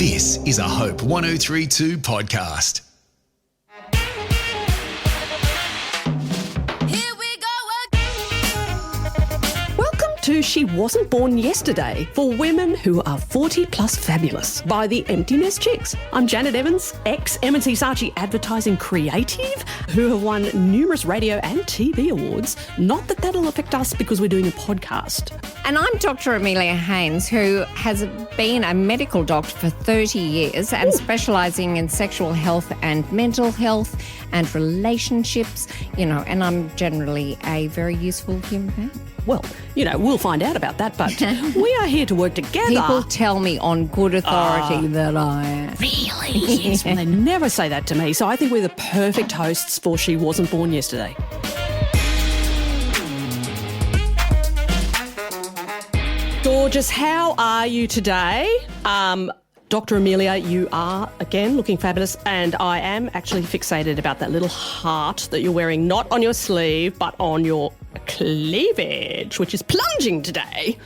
This is a Hope 1032 podcast. To She Wasn't Born Yesterday for women who are 40 plus fabulous by the Empty Nest Chicks. I'm Janet Evans, ex-M&C Saatchi advertising creative who have won numerous radio and TV awards. Not that that'll affect us because we're doing a podcast. And I'm Dr. Amelia Haynes, who has been a medical doctor for 30 years and specialising in sexual health and mental health and relationships, and I'm generally a very useful human being. Well, we'll find out about that, but we are here to work together. People tell me on good authority that I am. Really? Yes, well, they never say that to me, so I think we're the perfect hosts for She Wasn't Born Yesterday. Gorgeous, how are you today? Dr. Amelia, you are, again, looking fabulous, and I am actually fixated about that little heart that you're wearing, not on your sleeve, but on your cleavage, which is plunging today,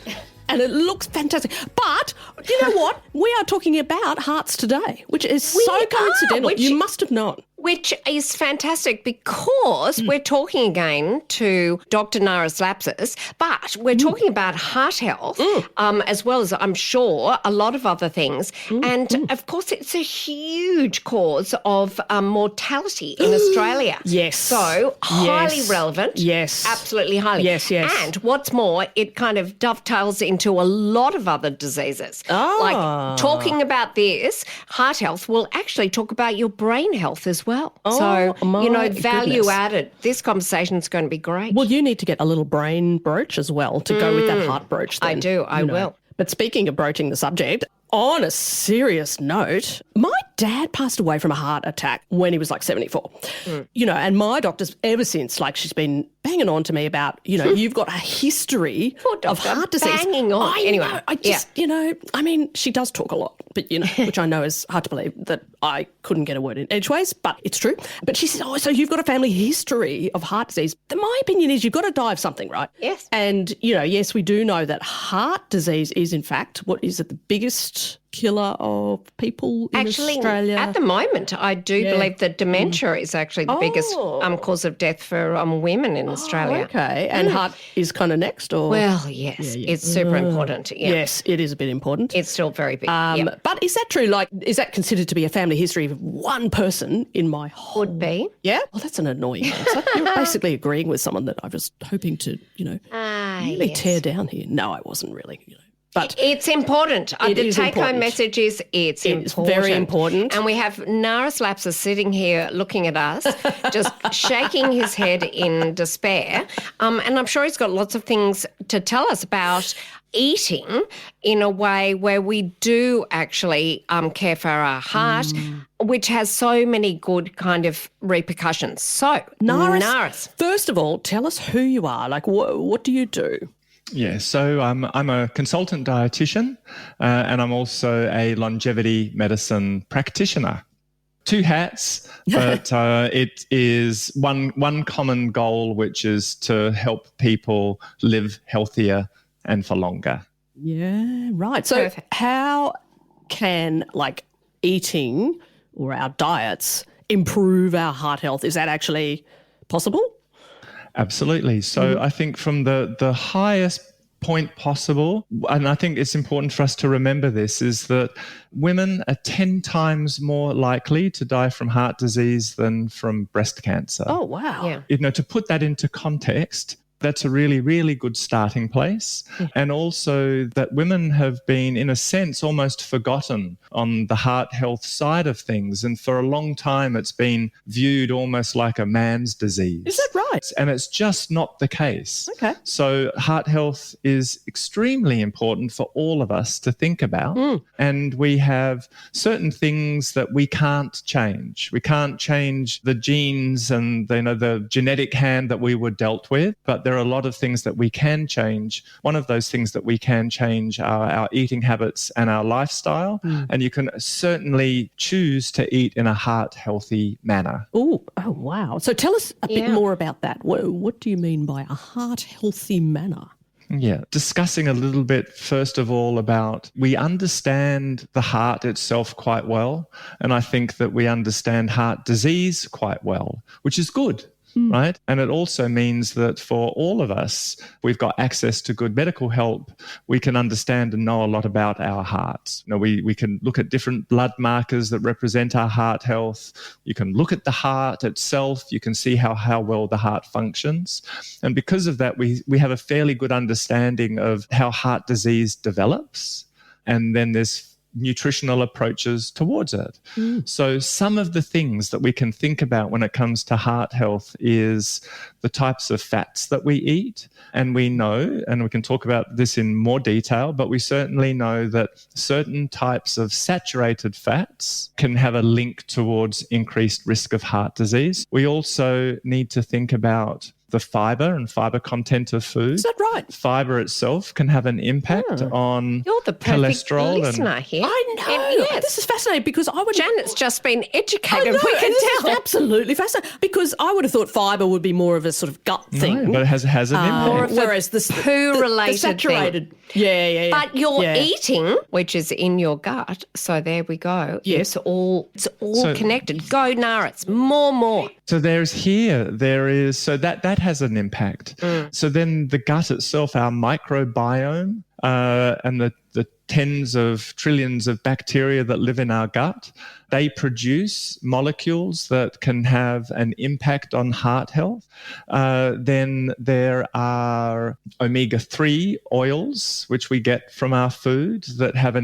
and it looks fantastic. But you know what? We are talking about hearts today, which is so coincidental. You must have known. Which is fantastic because we're talking again to Dr. Naras Lapsys, but we're talking about heart health as well as, I'm sure, a lot of other things. And, of course, it's a huge cause of mortality in Australia. Yes. So highly relevant. Yes. Absolutely highly. Yes. And what's more, it kind of dovetails into a lot of other diseases. Like talking about this, heart health, will actually talk about your brain health as well. Value added. This conversation is going to be great. Well, you need to get a little brain brooch as well to go with that heart brooch then. I do. I will. But speaking of broaching the subject, on a serious note, my dad passed away from a heart attack when he was like 74. And my doctor's ever since, she's been banging on to me about, you've got a history of heart disease. Banging on. She does talk a lot, but, which I know is hard to believe that I couldn't get a word in edgeways, but it's true. But she says, so you've got a family history of heart disease. My opinion is you've got to die of something, right? Yes. And, yes, we do know that heart disease is, in fact, what is it, the biggest killer of people in Australia? At the moment, I do believe that dementia is actually the biggest cause of death for women in Australia. Okay, and heart is kind of next, or? Well, yes, it's super important. Yeah. Yes, it is a bit important. It's still very big. But is that true? Is that considered to be a family history of one person in my whole? Would be. Yeah? Well, that's an annoying answer. You're basically agreeing with someone that I was hoping to, really tear down here. No, I wasn't really, But it's important. The take-home message is it's important. Very important. And we have Naras Lapsys sitting here looking at us, just shaking his head in despair. And I'm sure he's got lots of things to tell us about eating in a way where we do actually care for our heart, which has so many good kind of repercussions. So, Naras. First of all, tell us who you are. What do you do? Yeah, so I'm a consultant dietitian and I'm also a longevity medicine practitioner. Two hats, but it is one common goal, which is to help people live healthier and for longer. Yeah, right. So how can eating or our diets improve our heart health? Is that actually possible? Absolutely. So I think from the highest point possible, and I think it's important for us to remember this, is that women are 10 times more likely to die from heart disease than from breast cancer. Oh, wow. Yeah. To put that into context, that's a really, really good starting place. And also that women have been, in a sense, almost forgotten on the heart health side of things. And for a long time, it's been viewed almost like a man's disease. Is that right? And it's just not the case. Okay. So heart health is extremely important for all of us to think about. And we have certain things that we can't change. We can't change the genes and the genetic hand that we were dealt with, but there are a lot of things that we can change. One of those things that we can change are our eating habits and our lifestyle. And you can certainly choose to eat in a heart-healthy manner. Oh, wow. So tell us a bit more about that. What do you mean by a heart-healthy manner? Yeah. Discussing a little bit, first of all, about we understand the heart itself quite well. And I think that we understand heart disease quite well, which is good. Right. And it also means that for all of us, we've got access to good medical help. We can understand and know a lot about our hearts. We can look at different blood markers that represent our heart health. You can look at the heart itself. You can see how well the heart functions. And because of that, we have a fairly good understanding of how heart disease develops. And then there's nutritional approaches towards it. So some of the things that we can think about when it comes to heart health is the types of fats that we eat. And we know, and we can talk about this in more detail, but we certainly know that certain types of saturated fats can have a link towards increased risk of heart disease. We also need to think about the fiber and fiber content of food. Is that right? Fiber itself can have an impact on You're the perfect cholesterol. listener here. I know. Yes. This is fascinating because I would... Janet's just been I educated. know, We can this is tell. absolutely fascinating because I would have thought fibre would be more of a sort of gut thing. No, but it has an impact. Whereas the poo-related saturated... Yeah. But you're eating, which is in your gut. So there we go. Yes. It's all connected. Go, Naras. More. So there is, so that has an impact. So then the gut itself, our microbiome, and the tens of trillions of bacteria that live in our gut, they produce molecules that can have an impact on heart health. Then there are omega-3 oils, which we get from our food, that have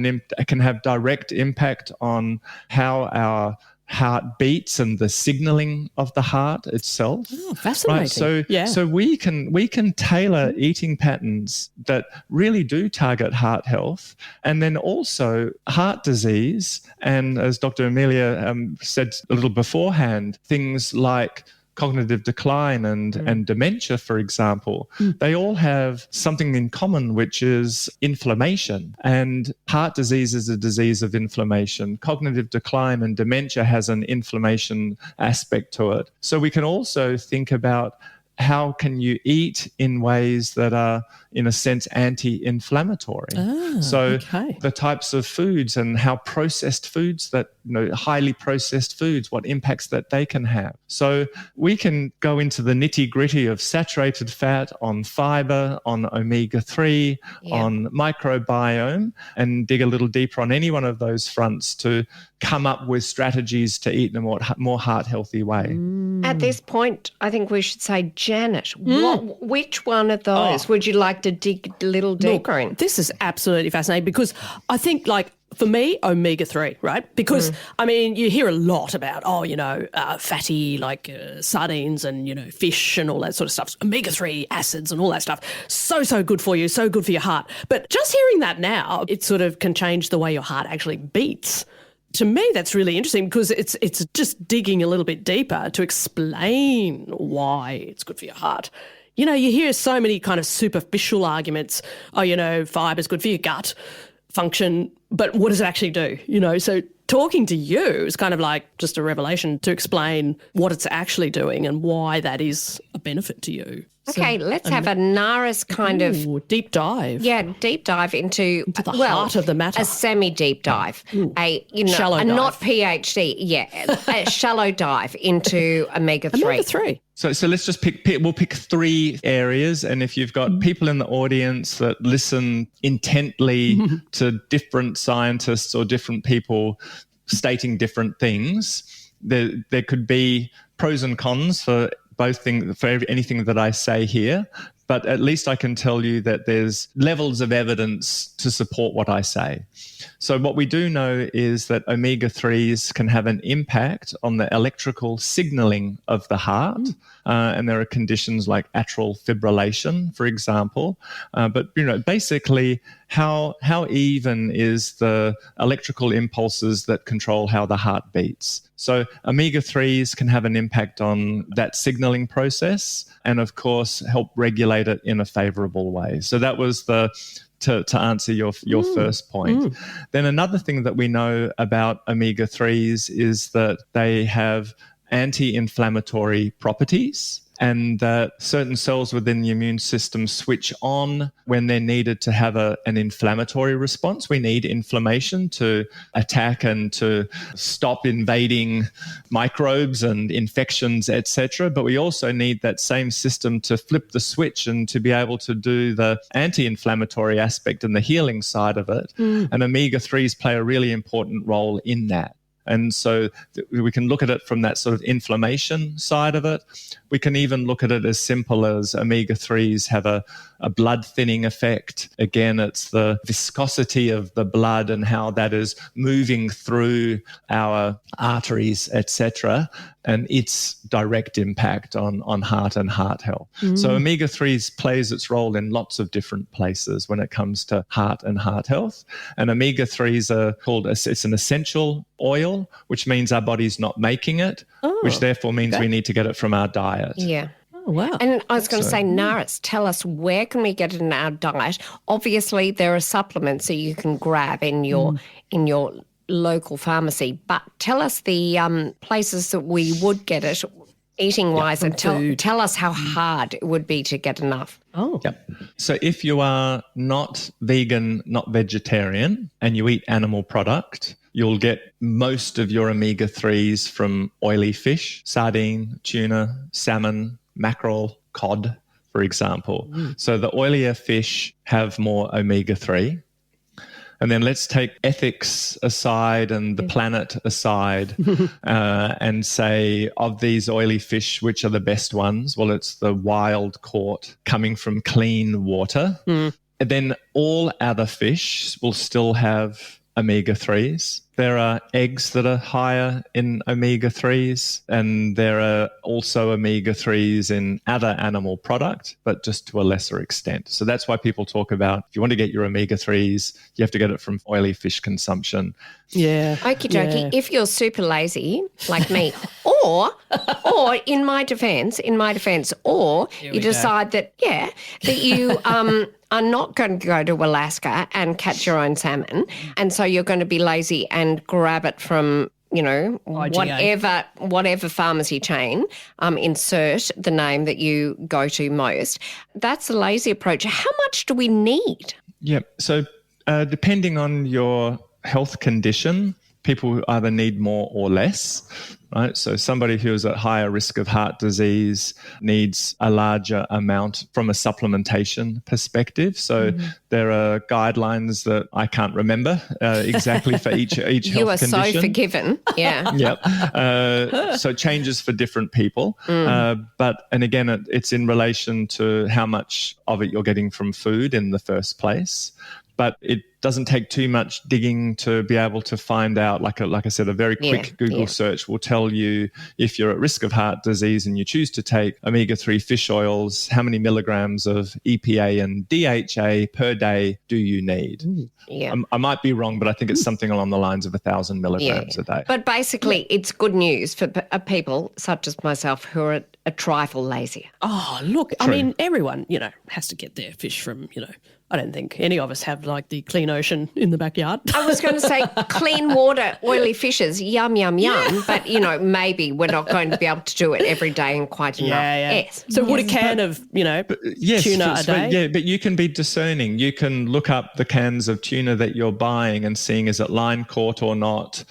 can have direct impact on how our heart beats and the signaling of the heart itself. Oh, fascinating. Right? So we can tailor eating patterns that really do target heart health, and then also heart disease. And as Dr. Amelia said a little beforehand, things like cognitive decline and dementia, for example, they all have something in common, which is inflammation. And heart disease is a disease of inflammation. Cognitive decline and dementia has an inflammation aspect to it. So we can also think about how can you eat in ways that are, in a sense, anti-inflammatory. The types of foods and how processed foods that, highly processed foods, what impacts that they can have. So we can go into the nitty-gritty of saturated fat, on fiber, on omega-3, on microbiome, and dig a little deeper on any one of those fronts to come up with strategies to eat in a more heart-healthy way. At this point, I think we should say, Janet, which one of those would you like to dig a little deeper in? This is absolutely fascinating because I think, for me, omega-3, right? Because, you hear a lot about, fatty, sardines and, fish and all that sort of stuff. Omega-3 acids and all that stuff. So good for you, so good for your heart. But just hearing that now, it sort of can change the way your heart actually beats. To me, that's really interesting because it's just digging a little bit deeper to explain why it's good for your heart. You hear so many kind of superficial arguments. Fiber's good for your gut function, but what does it actually do? So talking to you is kind of like just a revelation to explain what it's actually doing and why that is a benefit to you. Okay, let's have a Naras kind of deep dive. Yeah, deep dive into the heart of the matter. A semi-deep dive, shallow dive. Not PhD, a shallow dive into omega-3. Omega-3. So let's just we'll pick 3 areas. And if you've got people in the audience that listen intently to different scientists or different people stating different things, there could be pros and cons for anything that I say here, but at least I can tell you that there's levels of evidence to support what I say. So what we do know is that omega-3s can have an impact on the electrical signaling of the heart, and there are conditions like atrial fibrillation, for example. But basically, how even is the electrical impulses that control how the heart beats? So omega-3s can have an impact on that signaling process and, of course, help regulate it in a favorable way. So that was to answer your first point. Then another thing that we know about omega-3s is that they have anti-inflammatory properties and that certain cells within the immune system switch on when they're needed to have an inflammatory response. We need inflammation to attack and to stop invading microbes and infections, etc. But we also need that same system to flip the switch and to be able to do the anti-inflammatory aspect and the healing side of it. And omega-3s play a really important role in that. And so we can look at it from that sort of inflammation side of it. We can even look at it as simple as omega-3s have a blood thinning effect. Again, it's the viscosity of the blood and how that is moving through our arteries, etc., and its direct impact on heart and heart health. So omega-3s plays its role in lots of different places when it comes to heart and heart health. And omega-3s are called, it's an essential oil, which means our body's not making it, which therefore means we need to get it from our diet. Yeah. Oh, wow. And I was going to say, Naras, tell us, where can we get it in our diet? Obviously, there are supplements that you can grab in your local pharmacy, but tell us the places that we would get it eating-wise, and tell us how hard it would be to get enough. So if you are not vegan, not vegetarian, and you eat animal product, you'll get most of your omega-3s from oily fish, sardine, tuna, salmon, mackerel, cod, for example. So the oilier fish have more omega-3. And then let's take ethics aside and the planet aside and say, of these oily fish, which are the best ones? Well, it's the wild caught coming from clean water. And then all other fish will still have omega-3s. There are eggs that are higher in omega-3s, and there are also omega-3s in other animal product, but just to a lesser extent. So that's why people talk about, if you want to get your omega-3s, you have to get it from oily fish consumption. Yeah. Okie dokie. If you're super lazy like me, or in my defence, or you decide that you are not going to go to Alaska and catch your own salmon, and so you're going to be lazy and grab it from, whatever pharmacy chain, insert the name that you go to most. That's a lazy approach. How much do we need? Yeah. So depending on your health condition, people either need more or less, right? So somebody who is at higher risk of heart disease needs a larger amount from a supplementation perspective. So there are guidelines that I can't remember exactly for each health condition. You are so forgiven. Yeah. Yep. So it changes for different people. But again, it's in relation to how much of it you're getting from food in the first place. But it doesn't take too much digging to be able to find out. Like I said, a very quick Google search will tell you if you're at risk of heart disease and you choose to take omega-3 fish oils, how many milligrams of EPA and DHA per day do you need? I might be wrong, but I think it's something along the lines of 1,000 milligrams a day. But basically, it's good news for people such as myself who are a trifle lazier. Oh, look, I mean, everyone, has to get their fish from, I don't think any of us have like the clean ocean in the backyard. I was going to say clean water, oily fishes, yum, yum, yum. But, maybe we're not going to be able to do it every day and quite enough. Yes. So would a can of, tuna a day? But you can be discerning. You can look up the cans of tuna that you're buying and seeing, is it line caught or not?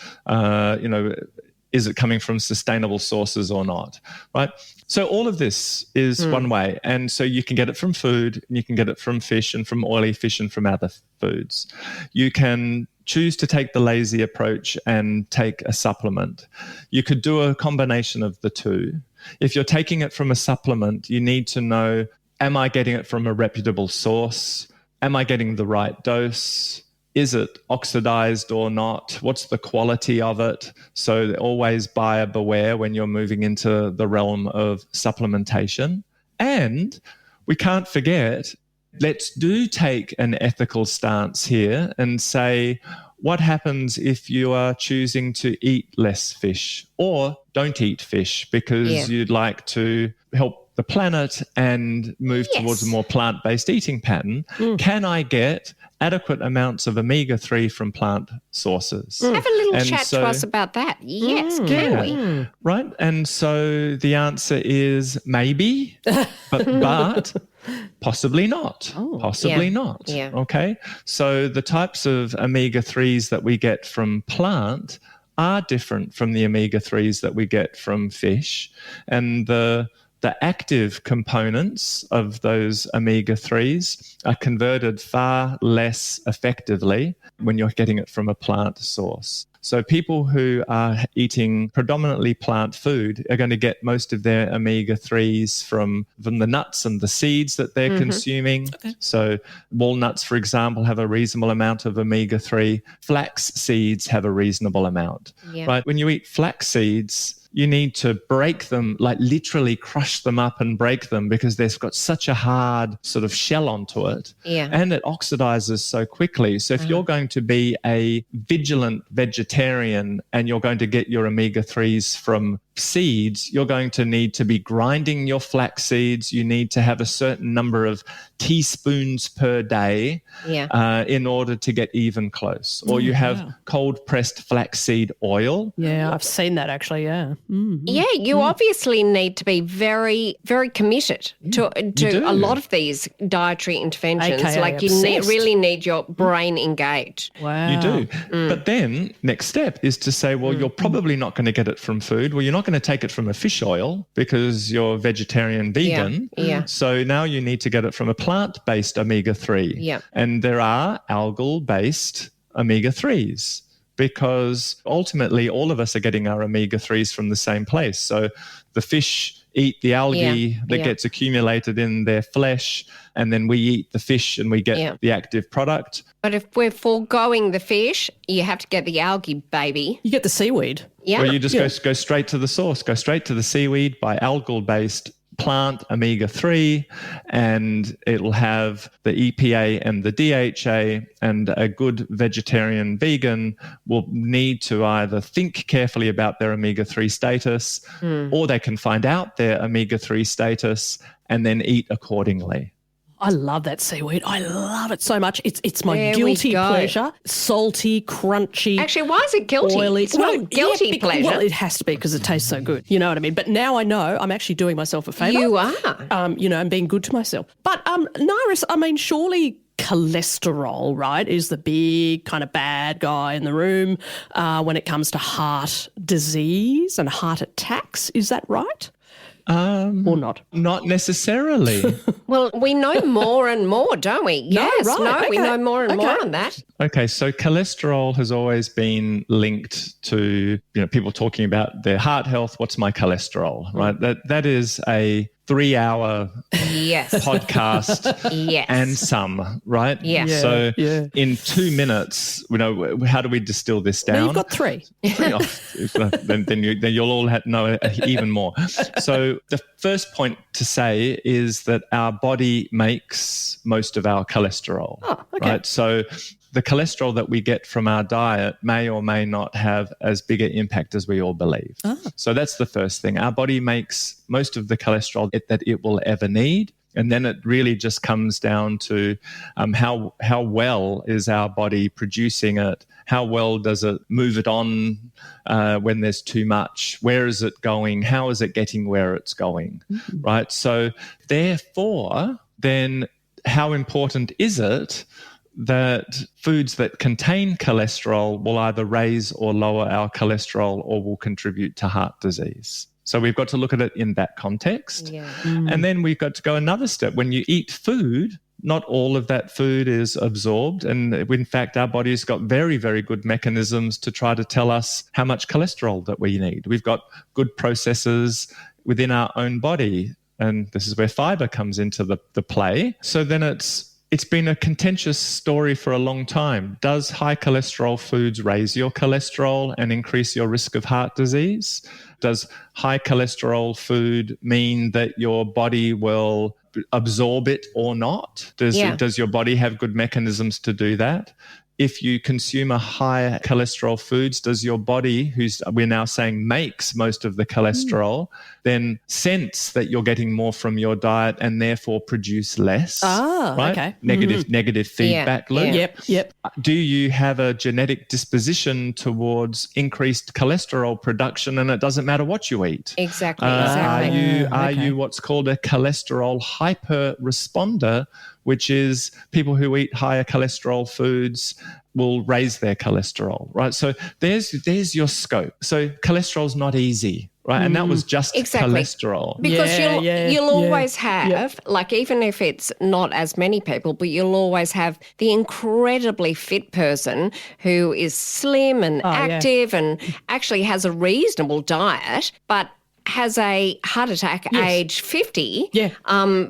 Is it coming from sustainable sources or not, right? So all of this is one way. And so you can get it from food, and you can get it from fish and from oily fish and from other foods. You can choose to take the lazy approach and take a supplement. You could do a combination of the two. If you're taking it from a supplement, you need to know, am I getting it from a reputable source? Am I getting the right dose? Is it oxidized or not? What's the quality of it? So always buyer beware when you're moving into the realm of supplementation. And we can't forget, let's take an ethical stance here and say, what happens if you are choosing to eat less fish or don't eat fish because you'd like to help the planet and move towards a more plant-based eating pattern? Can I get adequate amounts of omega-3 from plant sources. Have a little And chat so- to us about that. Yes, can we? Right. And so the answer is maybe, but possibly not. Possibly Yeah. not. Yeah. Okay. So the types of omega-3s that we get from plant are different from the omega-3s that we get from fish. And the active components of those omega-3s are converted far less effectively when you're getting it from a plant source. So people who are eating predominantly plant food are going to get most of their omega-3s from the nuts and the seeds that they're consuming. Okay. So walnuts, for example, have a reasonable amount of omega-3. Flax seeds have a reasonable amount. Yeah. Right? When you eat flax seeds, you need to break them, like literally crush them up and break them because they've got such a hard sort of shell onto it. Yeah. And it oxidizes so quickly. So if you're going to be a vigilant vegetarian and you're going to get your omega-3s from seeds, you're going to need to be grinding your flax seeds. You need to have a certain number of teaspoons per day in order to get even close. Or you have cold pressed flaxseed oil. Yeah, I've seen that actually, yeah. Yeah, you obviously need to be very, very committed to a lot of these dietary interventions. AKA like you obsessed. really need your brain engaged. Wow. You do. But then next step is to say, well, you're probably not going to get it from food. Well, you're not going to take it from a fish oil because you're vegetarian, vegan. Yeah. So now you need to get it from a plant-based omega-3. Yeah. And there are algal-based omega-3s because ultimately all of us are getting our omega-3s from the same place. So the fish eat the algae that gets accumulated in their flesh, and then we eat the fish and we get the active product. But if we're foregoing the fish, you have to get the algae, baby. You get the seaweed. Yeah. Or you just go straight to the source, go straight to the seaweed by algal-based plant omega-3, and it'll have the EPA and the DHA, and a good vegetarian vegan will need to either think carefully about their omega-3 status or they can find out their omega-3 status and then eat accordingly. I love that seaweed. I love it so much. It's my There we guilty go. pleasure. Salty, crunchy. Actually, why is it guilty? Oily. It's not guilty pleasure. Well, it has to be because it tastes so good. You know what I mean? But now I know I'm actually doing myself a favour. You are. I'm being good to myself. But Naras, I mean, surely cholesterol, right, is the big kind of bad guy in the room when it comes to heart disease and heart attacks. Is that right? Or not? Not necessarily. Well, we know more and more, don't we? Yes, we know more and more on that. Okay, so cholesterol has always been linked to people talking about their heart health. What's my cholesterol, right? That is a 3-hour podcast and some, right? Yeah. So in 2 minutes, how do we distill this down? No, you've got 3. then you'll all know even more. So the first point to say is that our body makes most of our cholesterol. Oh, okay. Right? So the cholesterol that we get from our diet may or may not have as big an impact as we all believe. So that's the first thing. Our body makes most of the cholesterol that it will ever need. And then it really just comes down to how well is our body producing it? How well does it move it on when there's too much? Where is it going? How is it getting where it's going? Right? So therefore, then how important is it that foods that contain cholesterol will either raise or lower our cholesterol or will contribute to heart disease? So we've got to look at it in that context. Yeah. And then we've got to go another step. When you eat food, not all of that food is absorbed. And in fact, our body's got very, very good mechanisms to try to tell us how much cholesterol that we need. We've got good processes within our own body. And this is where fiber comes into the play. So then it's been a contentious story for a long time. Does high cholesterol foods raise your cholesterol and increase your risk of heart disease? Does high cholesterol food mean that your body will absorb it or not? Does your body have good mechanisms to do that? if you consume a high cholesterol foods, does your body, we're now saying makes most of the cholesterol, then sense that you're getting more from your diet and therefore produce less? Right? Okay. Negative feedback loop. Yep. Do you have a genetic disposition towards increased cholesterol production, and it doesn't matter what you eat? Exactly. Are you what's called a cholesterol hyper responder, which is people who eat higher cholesterol foods will raise their cholesterol, right? So there's your scope. So cholesterol's not easy, right? And that was just cholesterol. Because you'll always have, like, even if it's not as many people, but you'll always have the incredibly fit person who is slim and active and actually has a reasonable diet, but has a heart attack age 50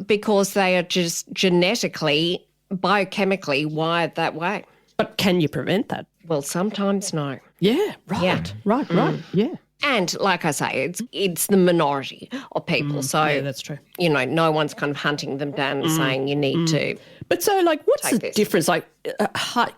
because they are just genetically, biochemically wired that way. But can you prevent that? Well, sometimes no. Yeah, right. Yeah. And like I say, it's the minority of people. So yeah, that's true. No one's kind of hunting them down and saying you need to. But so, like, what's the difference? Like,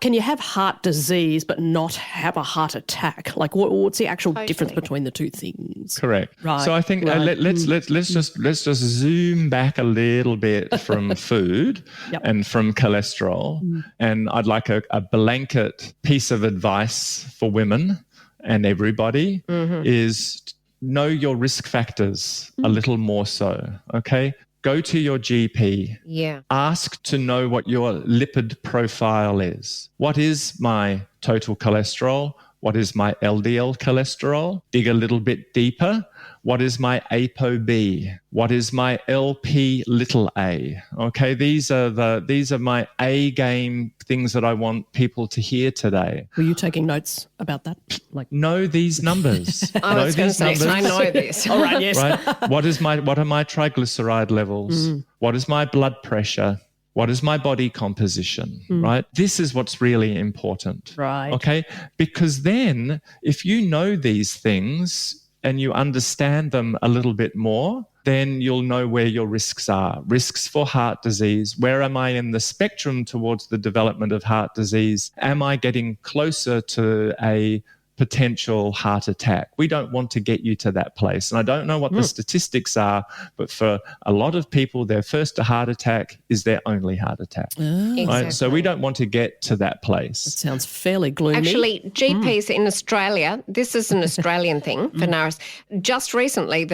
can you have heart disease but not have a heart attack? Like, what's the actual difference between the two things? Correct. Right. So I think let's just zoom back a little bit from food and from cholesterol. And I'd like a blanket piece of advice for women and everybody is know your risk factors a little more so. Okay. Go to your GP. Yeah. Ask to know what your lipid profile is. What is my total cholesterol? What is my LDL cholesterol? Dig a little bit deeper. What is my ApoB? What is my LP little a? Okay, these are my A game things that I want people to hear today. Were you taking notes about that? Like, know these numbers. I was going to say, I know this. All right, yes. Right? What are my triglyceride levels? What is my blood pressure? What is my body composition, right? This is what's really important. Right. Okay? Because then if you know these things and you understand them a little bit more, then you'll know where your risks are. Risks for heart disease. Where am I in the spectrum towards the development of heart disease? Am I getting closer to a potential heart attack? We don't want to get you to that place. And I don't know what the statistics are, but for a lot of people, their first heart attack is their only heart attack. Exactly. Right? So we don't want to get to that place. It sounds fairly gloomy. Actually, GPs in Australia, this is an Australian thing for Naras. Just recently,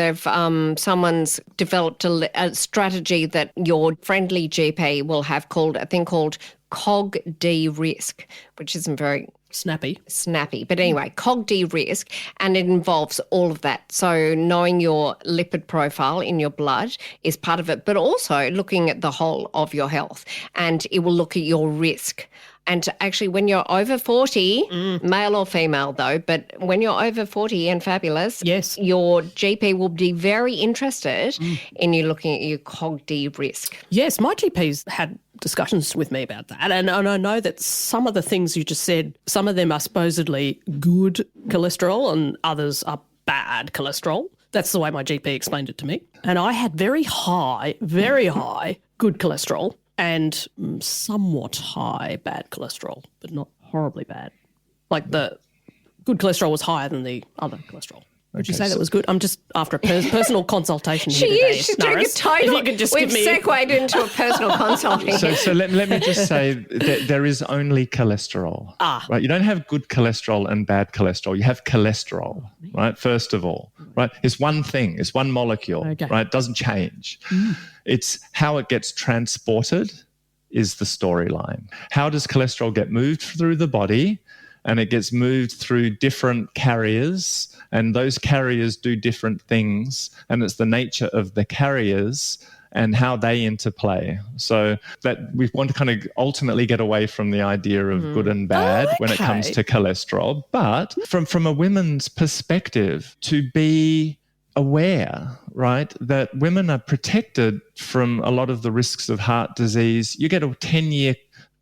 someone's developed a strategy that your friendly GP will have a thing called COG-D risk, which isn't very snappy. But anyway, COG-D risk, and it involves all of that. So knowing your lipid profile in your blood is part of it, but also looking at the whole of your health, and it will look at your risk. And actually, when you're over 40, male or female though, but when you're over 40 and fabulous, your GP will be very interested in you looking at your COG-D risk. Yes, my GP's had discussions with me about that. And I know that some of the things you just said, some of them are supposedly good cholesterol and others are bad cholesterol. That's the way my GP explained it to me. And I had very high good cholesterol and somewhat high bad cholesterol, but not horribly bad. Like the good cholesterol was higher than the other cholesterol. Would you say that was good? I'm just after a personal consultation here today. She's doing a total. We've segued into a personal consultation. So let me just say that there is only cholesterol. Right? You don't have good cholesterol and bad cholesterol. You have cholesterol, right? First of all, right? It's one thing. It's one molecule, right? It doesn't change. It's how it gets transported is the storyline. How does cholesterol get moved through the body? And it gets moved through different carriers, and those carriers do different things, and it's the nature of the carriers and how they interplay. So that we want to kind of ultimately get away from the idea of good and bad when it comes to cholesterol. But from a women's perspective, to be aware, right, that women are protected from a lot of the risks of heart disease. You get a 10-year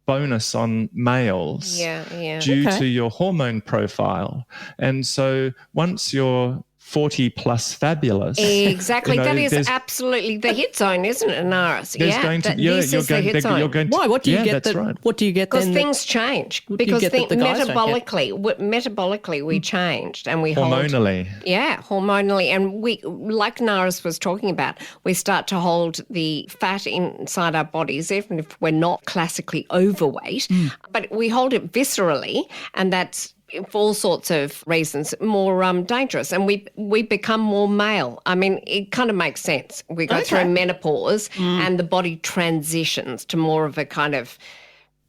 bonus on males due to your hormone profile. And so once you're 40 plus fabulous. Exactly. You know, that is there's- absolutely the hit zone, isn't it, Naras? There's going to, this is the hit zone. you're going to, Why? What do you yeah, get? that's right. What do you get Because then? things change. What do you Because get that the guys don't get? metabolically we changed and we Hormonally. hormonally. And we, like Naras was talking about, we start to hold the fat inside our bodies, even if we're not classically overweight, but we hold it viscerally, and that's for all sorts of reasons, more dangerous. And we become more male. I mean, it kind of makes sense. We go through menopause and the body transitions to more of a kind of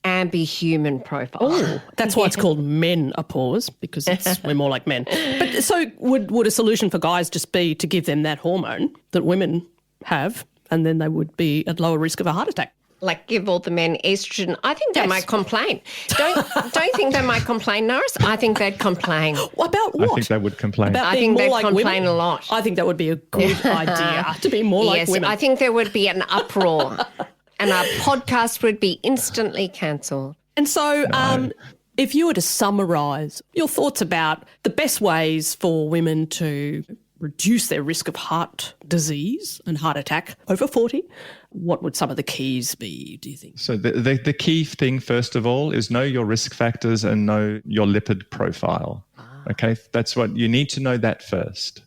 ambi-human profile. Oh, that's why it's called menopause, because we're more like men. But so would a solution for guys just be to give them that hormone that women have, and then they would be at lower risk of a heart attack? Like give all the men estrogen. I think they might complain. Don't think they might complain, Naras? I think they'd complain. About what? I think they would complain. About I being think more they'd like complain women? a lot. I think that would be a good idea, to be more like Yes, women. I think there would be an uproar and our podcast would be instantly cancelled. And so if you were to summarise your thoughts about the best ways for women to reduce their risk of heart disease and heart attack over 40, what would some of the keys be, do you think? So the key thing, first of all, is know your risk factors and know your lipid profile. Okay, that's what you need to know that first.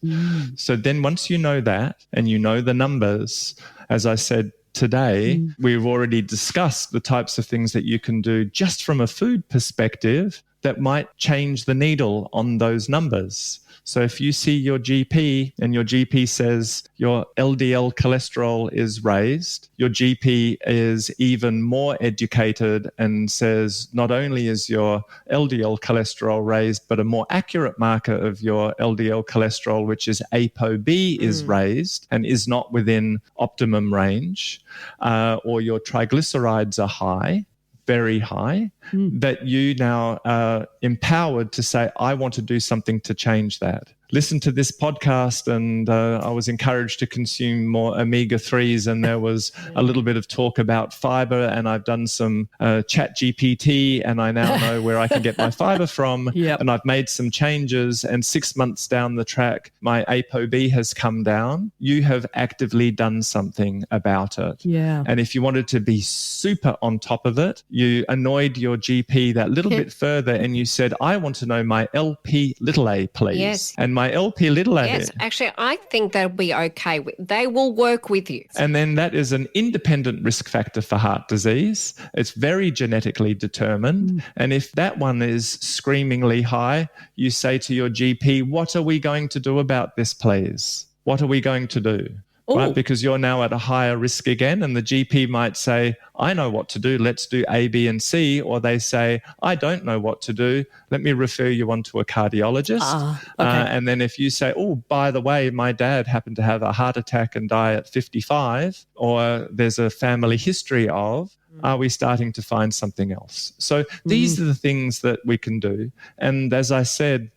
So then once you know that and you know the numbers, as I said today, we've already discussed the types of things that you can do just from a food perspective that might change the needle on those numbers. So if you see your GP and your GP says your LDL cholesterol is raised, your GP is even more educated and says not only is your LDL cholesterol raised, but a more accurate marker of your LDL cholesterol, which is ApoB, is raised and is not within optimum range, or your triglycerides are high, very high, that you now are empowered to say, I want to do something to change that. Listen to this podcast, and I was encouraged to consume more omega-3s, and there was a little bit of talk about fiber, and I've done some chat GPT, and I now know where I can get my fiber from, and I've made some changes, and 6 months down the track, my ApoB has come down. You have actively done something about it. Yeah. And if you wanted to be super on top of it, you annoyed your GP that little bit further, and you said, I want to know my LP little a, please. Yes. And my LP little a. Yes, actually, I think they'll be okay. They will work with you. And then that is an independent risk factor for heart disease. It's very genetically determined. And if that one is screamingly high, you say to your GP, what are we going to do about this, please? What are we going to do? Right? Because you're now at a higher risk again, and the GP might say, I know what to do, let's do A, B, and C, or they say, I don't know what to do, let me refer you on to a cardiologist. And then if you say, oh, by the way, my dad happened to have a heart attack and die at 55, or there's a family history of, are we starting to find something else? So these are the things that we can do. And as I said,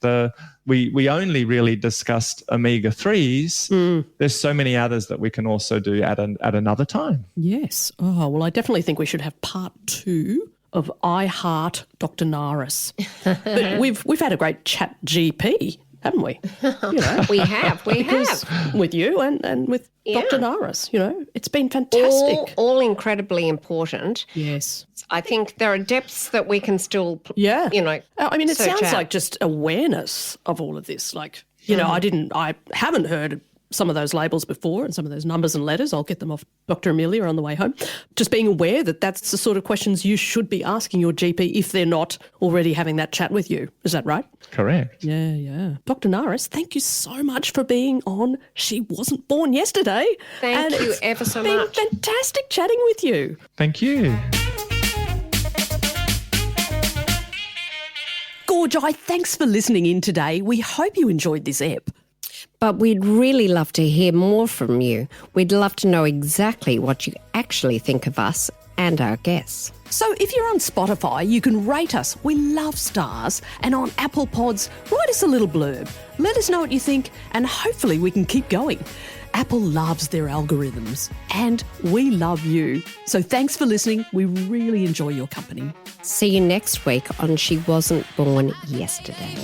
we only really discussed omega-3s. There's so many others that we can also do at another time. Yes. Oh, well, I definitely think we should have part 2 of I Heart Dr. Naras. But we've had a great chat GP, haven't we? You know, We have. with you and with Dr. Naras. You know, it's been fantastic. All incredibly important. Yes. I think there are depths that we can still, Yeah. you know, I mean, it search sounds out. like just awareness of all of this. Like, you know, I haven't heard some of those labels before and some of those numbers and letters. I'll get them off Dr. Amelia on the way home. Just being aware that that's the sort of questions you should be asking your GP if they're not already having that chat with you. Is that right? Correct. Yeah. Dr. Naras, thank you so much for being on She Wasn't Born Yesterday. Thank you it's ever so been much. fantastic chatting with you. Thank you. Gorgi, thanks for listening in today. We hope you enjoyed this ep. But we'd really love to hear more from you. We'd love to know exactly what you actually think of us and our guests. So if you're on Spotify, you can rate us. We love stars. And on Apple Pods, write us a little blurb. Let us know what you think, and hopefully we can keep going. Apple loves their algorithms, and we love you. So thanks for listening. We really enjoy your company. See you next week on She Wasn't Born Yesterday.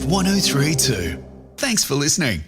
1032. Thanks for listening.